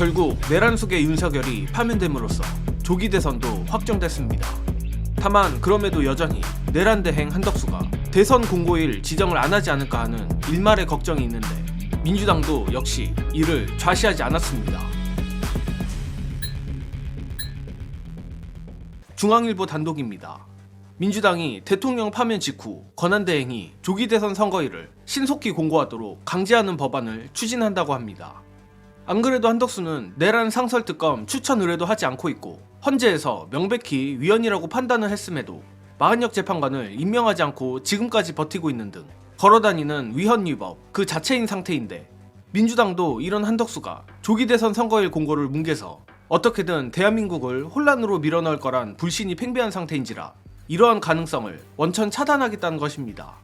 결국 내란 속의 윤석열이 파면됨으로써 조기 대선도 확정됐습니다. 다만 그럼에도 여전히 내란 대행 한덕수가 대선 공고일 지정을 안 하지 않을까 하는 일말의 걱정이 있는데 민주당도 역시 이를 좌시하지 않았습니다. 중앙일보 단독입니다. 민주당이 대통령 파면 직후 권한대행이 조기 대선 선거일을 신속히 공고하도록 강제하는 법안을 추진한다고 합니다. 안 그래도 한덕수는 내란 상설특검 추천 의뢰도 하지 않고 있고 헌재에서 명백히 위헌이라고 판단을 했음에도 마흔역 재판관을 임명하지 않고 지금까지 버티고 있는 등 걸어다니는 위헌 위법 그 자체인 상태인데 민주당도 이런 한덕수가 조기 대선 선거일 공고를 뭉개서 어떻게든 대한민국을 혼란으로 밀어넣을 거란 불신이 팽배한 상태인지라 이러한 가능성을 원천 차단하겠다는 것입니다.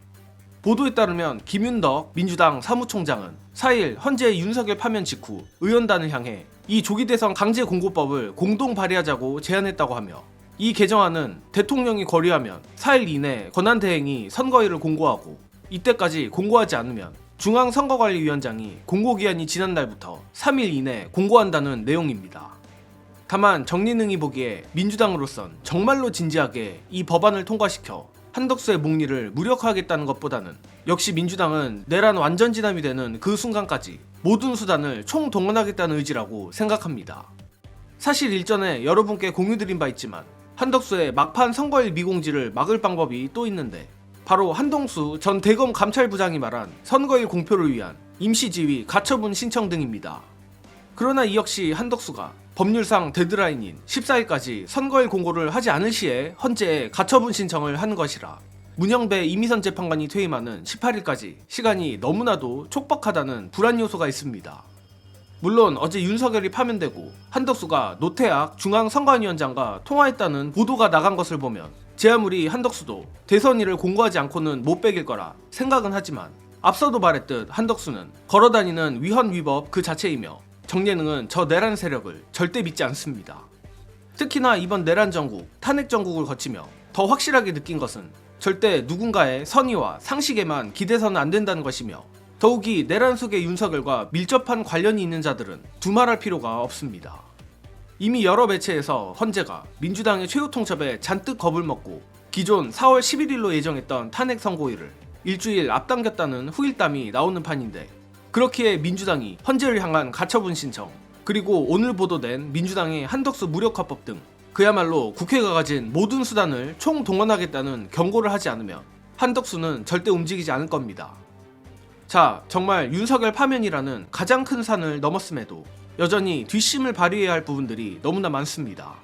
보도에 따르면 김윤덕 민주당 사무총장은 4일 헌재 윤석열 파면 직후 의원단을 향해 이 조기 대선 강제 공고법을 공동 발의하자고 제안했다고 하며 이 개정안은 대통령이 거리하면 4일 이내 권한대행이 선거일을 공고하고 이때까지 공고하지 않으면 중앙선거관리위원장이 공고기한이 지난 날부터 3일 이내 공고한다는 내용입니다. 다만 정리능이 보기에 민주당으로선 정말로 진지하게 이 법안을 통과시켜 한덕수의 목리를 무력화하겠다는 것보다는 역시 민주당은 내란 완전 진압이 되는 그 순간까지 모든 수단을 총동원하겠다는 의지라고 생각합니다. 사실 일전에 여러분께 공유드린 바 있지만 한덕수의 막판 선거일 미공지를 막을 방법이 또 있는데 바로 한동수 전 대검 감찰부장이 말한 선거일 공표를 위한 임시지휘 가처분 신청 등입니다. 그러나 이 역시 한덕수가 법률상 데드라인인 14일까지 선거일 공고를 하지 않을 시에 헌재에 가처분 신청을 한 것이라 문영배 이미선 재판관이 퇴임하는 18일까지 시간이 너무나도 촉박하다는 불안 요소가 있습니다. 물론 어제 윤석열이 파면되고 한덕수가 노태악 중앙선관위원장과 통화했다는 보도가 나간 것을 보면 제 아무리 한덕수도 대선일을 공고하지 않고는 못 빼길 거라 생각은 하지만 앞서도 말했듯 한덕수는 걸어다니는 위헌 위법 그 자체이며 정예능은 저 내란 세력을 절대 믿지 않습니다. 특히나 이번 내란 정국, 탄핵 정국을 거치며 더 확실하게 느낀 것은 절대 누군가의 선의와 상식에만 기대서는 안 된다는 것이며 더욱이 내란 속의 윤석열과 밀접한 관련이 있는 자들은 두말할 필요가 없습니다. 이미 여러 매체에서 헌재가 민주당의 최후 통첩에 잔뜩 겁을 먹고 기존 4월 11일로 예정했던 탄핵 선고일을 일주일 앞당겼다는 후일담이 나오는 판인데 그렇기에 민주당이 헌재를 향한 가처분 신청 그리고 오늘 보도된 민주당의 한덕수 무력화법 등 그야말로 국회가 가진 모든 수단을 총동원하겠다는 경고를 하지 않으면 한덕수는 절대 움직이지 않을 겁니다. 자, 정말 윤석열 파면이라는 가장 큰 산을 넘었음에도 여전히 뒷심을 발휘해야 할 부분들이 너무나 많습니다.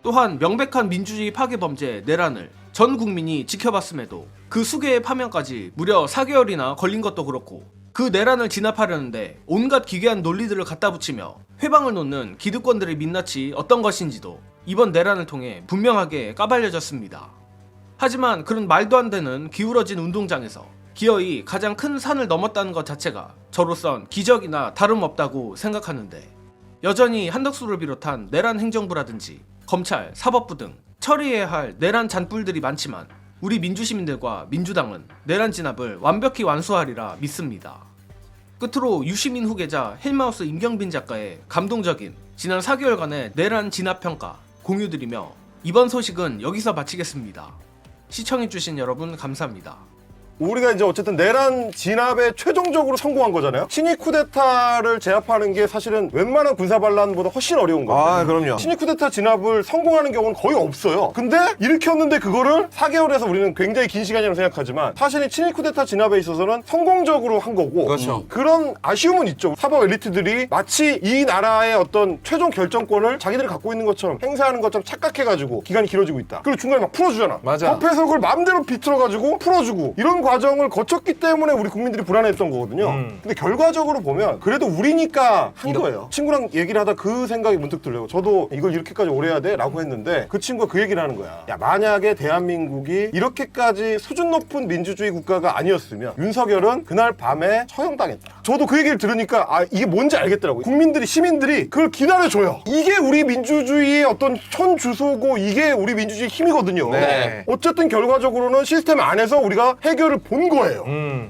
또한 명백한 민주주의 파괴 범죄 내란을 전 국민이 지켜봤음에도 그 수개의 파면까지 무려 4개월이나 걸린 것도 그렇고 그 내란을 진압하려는데 온갖 기괴한 논리들을 갖다 붙이며 회방을 놓는 기득권들의 민낯이 어떤 것인지도 이번 내란을 통해 분명하게 까발려졌습니다. 하지만 그런 말도 안 되는 기울어진 운동장에서 기어이 가장 큰 산을 넘었다는 것 자체가 저로선 기적이나 다름없다고 생각하는데 여전히 한덕수를 비롯한 내란 행정부라든지 검찰, 사법부 등 처리해야 할 내란 잔불들이 많지만 우리 민주시민들과 민주당은 내란 진압을 완벽히 완수하리라 믿습니다. 끝으로 유시민 후계자 헬마우스 임경빈 작가의 감동적인 지난 4개월간의 내란 진압 평가 공유드리며 이번 소식은 여기서 마치겠습니다. 시청해주신 여러분 감사합니다. 우리가 이제 어쨌든 내란 진압에 최종적으로 성공한 거잖아요. 친위 쿠데타를 제압하는 게 사실은 웬만한 군사 반란보다 훨씬 어려운 거예요. 아, 그럼요. 친위 쿠데타 진압을 성공하는 경우는 거의 없어요. 근데 일으켰는데 그거를 4개월에서 우리는 굉장히 긴 시간이라고 생각하지만 사실은 친위 쿠데타 진압에 있어서는 성공적으로 한 거고 그렇죠. 그런 아쉬움은 있죠. 사법 엘리트들이 마치 이 나라의 어떤 최종 결정권을 자기들이 갖고 있는 것처럼 행사하는 것처럼 착각해가지고 기간이 길어지고 있다. 그리고 중간에 막 풀어주잖아. 맞아. 법에서 그걸 마음대로 비틀어가지고 풀어주고 이런 과정을 거쳤기 때문에 우리 국민들이 불안했던 거거든요. 근데 결과적으로 보면 그래도 우리니까 한 거예요. 친구랑 얘기를 하다 그 생각이 문득 들려요. 저도 이걸 이렇게까지 오래 해야 돼? 라고 했는데 그 친구가 그 얘기를 하는 거야. 야, 만약에 대한민국이 이렇게까지 수준 높은 민주주의 국가가 아니었으면 윤석열은 그날 밤에 처형당했다. 저도 그 얘기를 들으니까 아, 이게 뭔지 알겠더라고요. 국민들이, 시민들이 그걸 기다려줘요. 이게 우리 민주주의의 어떤 현 주소고 이게 우리 민주주의 힘이거든요. 네. 어쨌든 결과적으로는 시스템 안에서 우리가 해결을 본 거예요.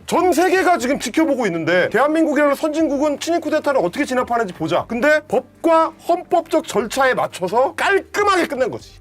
전 세계가 지금 지켜보고 있는데 대한민국이라는 선진국은 친일 쿠데타를 어떻게 진압하는지 보자. 근데 법과 헌법적 절차에 맞춰서 깔끔하게 끝낸 거지.